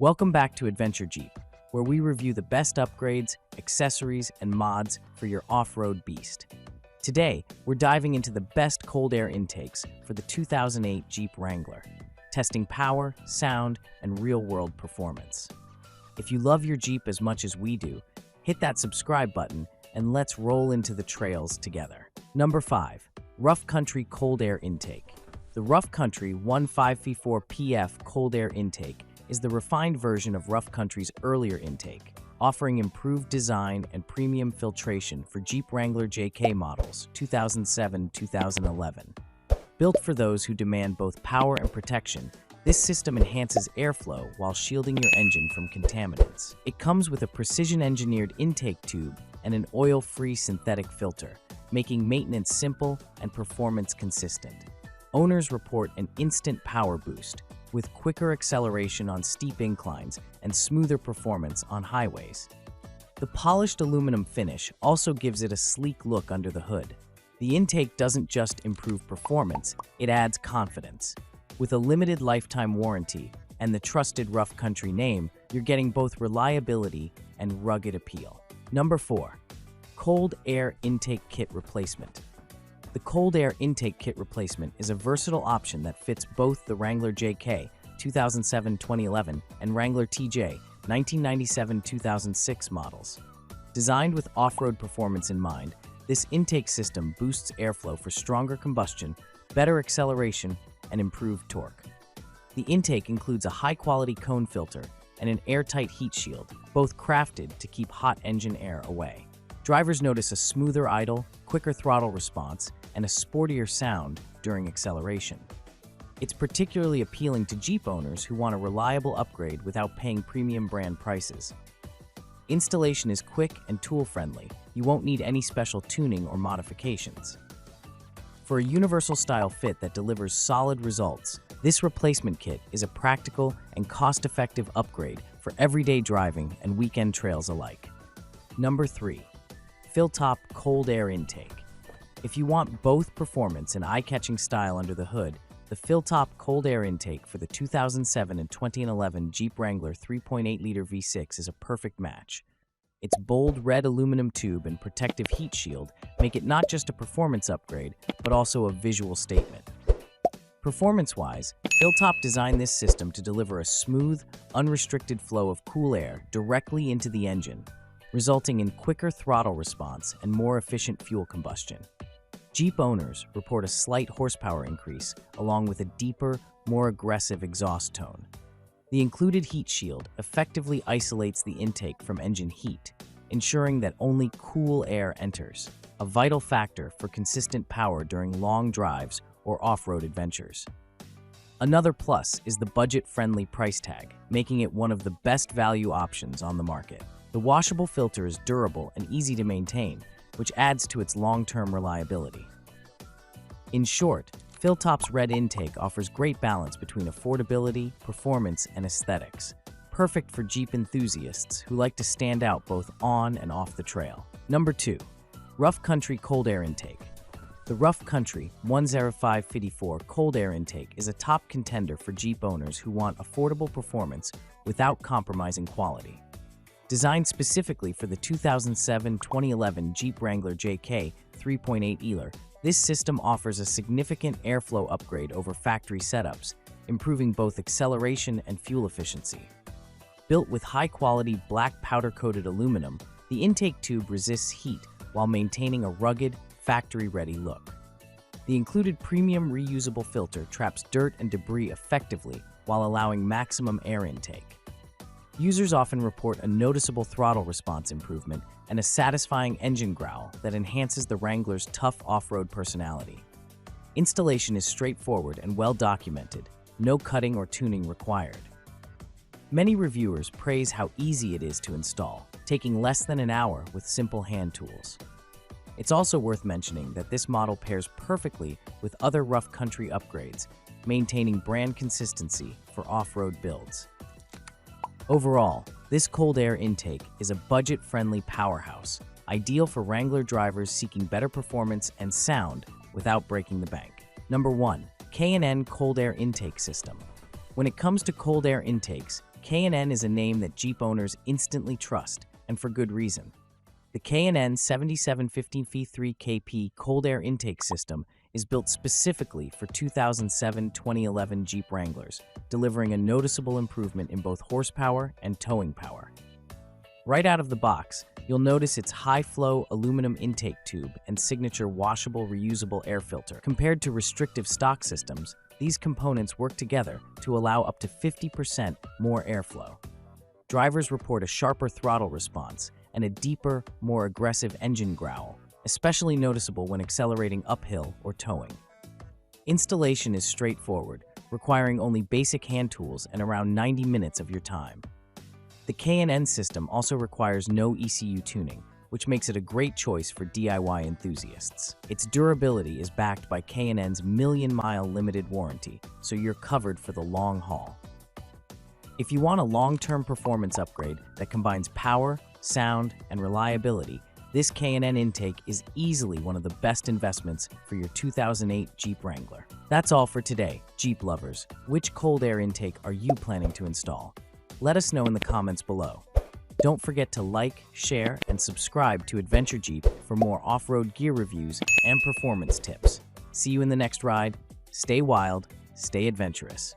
Welcome back to Adventure Jeep, where we review the best upgrades, accessories, and mods for your off-road beast. Today, we're diving into the best cold air intakes for the 2008 Jeep Wrangler, testing power, sound, and real-world performance. If you love your Jeep as much as we do, hit that subscribe button and let's roll into the trails together. Number 5. Rough Country Cold Air Intake. The Rough Country 15V4 PF Cold Air Intake is the refined version of Rough Country's earlier intake, offering improved design and premium filtration for Jeep Wrangler JK models 2007-2011. Built for those who demand both power and protection, this system enhances airflow while shielding your engine from contaminants. It comes with a precision-engineered intake tube and an oil-free synthetic filter, making maintenance simple and performance consistent. Owners report an instant power boost, with quicker acceleration on steep inclines and smoother performance on highways. The polished aluminum finish also gives it a sleek look under the hood. The intake doesn't just improve performance, it adds confidence. With a limited lifetime warranty and the trusted Rough Country name, you're getting both reliability and rugged appeal. Number 4. Cold Air Intake Kit Replacement. The Cold Air Intake Kit Replacement is a versatile option that fits both the Wrangler JK 2007-2011 and Wrangler TJ 1997-2006 models. Designed with off-road performance in mind, this intake system boosts airflow for stronger combustion, better acceleration, and improved torque. The intake includes a high-quality cone filter and an airtight heat shield, both crafted to keep hot engine air away. Drivers notice a smoother idle, quicker throttle response, and a sportier sound during acceleration. It's particularly appealing to Jeep owners who want a reliable upgrade without paying premium brand prices. Installation is quick and tool-friendly. You won't need any special tuning or modifications. For a universal style fit that delivers solid results, this replacement kit is a practical and cost-effective upgrade for everyday driving and weekend trails alike. Number 3. PHILTOP Cold Air Intake. If you want both performance and eye-catching style under the hood, the PHILTOP Cold Air Intake for the 2007 and 2011 Jeep Wrangler 3.8-liter V6 is a perfect match. Its bold red aluminum tube and protective heat shield make it not just a performance upgrade, but also a visual statement. Performance-wise, PHILTOP designed this system to deliver a smooth, unrestricted flow of cool air directly into the engine, resulting in quicker throttle response and more efficient fuel combustion. Jeep owners report a slight horsepower increase, along with a deeper, more aggressive exhaust tone. The included heat shield effectively isolates the intake from engine heat, ensuring that only cool air enters, a vital factor for consistent power during long drives or off-road adventures. Another plus is the budget-friendly price tag, making it one of the best value options on the market. The washable filter is durable and easy to maintain, which adds to its long-term reliability. In short, PHILTOP's red intake offers great balance between affordability, performance, and aesthetics, perfect for Jeep enthusiasts who like to stand out both on and off the trail. Number 2. Rough Country Cold Air Intake. The Rough Country 105/54 Cold Air Intake is a top contender for Jeep owners who want affordable performance without compromising quality. Designed specifically for the 2007-2011 Jeep Wrangler JK 3.8-liter, this system offers a significant airflow upgrade over factory setups, improving both acceleration and fuel efficiency. Built with high-quality black powder-coated aluminum, the intake tube resists heat while maintaining a rugged, factory-ready look. The included premium reusable filter traps dirt and debris effectively while allowing maximum air intake. Users often report a noticeable throttle response improvement and a satisfying engine growl that enhances the Wrangler's tough off-road personality. Installation is straightforward and well documented, no cutting or tuning required. Many reviewers praise how easy it is to install, taking less than an hour with simple hand tools. It's also worth mentioning that this model pairs perfectly with other Rough Country upgrades, maintaining brand consistency for off-road builds. Overall, this cold air intake is a budget-friendly powerhouse, ideal for Wrangler drivers seeking better performance and sound without breaking the bank. Number 1. K&N Cold Air Intake System. When it comes to cold air intakes, K&N is a name that Jeep owners instantly trust, and for good reason. The K&N 7753KP cold air intake system is built specifically for 2007-2011 Jeep Wranglers, delivering a noticeable improvement in both horsepower and towing power. Right out of the box, you'll notice its high-flow aluminum intake tube and signature washable, reusable air filter. Compared to restrictive stock systems, these components work together to allow up to 50% more airflow. Drivers report a sharper throttle response and a deeper, more aggressive engine growl, especially noticeable when accelerating uphill or towing. Installation is straightforward, requiring only basic hand tools and around 90 minutes of your time. The K&N system also requires no ECU tuning, which makes it a great choice for DIY enthusiasts. Its durability is backed by K&N's million-mile limited warranty, so you're covered for the long haul. If you want a long-term performance upgrade that combines power, sound, and reliability, this K&N intake is easily one of the best investments for your 2008 Jeep Wrangler. That's all for today, Jeep lovers. Which cold air intake are you planning to install? Let us know in the comments below. Don't forget to like, share, and subscribe to Adventure Jeep for more off-road gear reviews and performance tips. See you in the next ride. Stay wild, stay adventurous.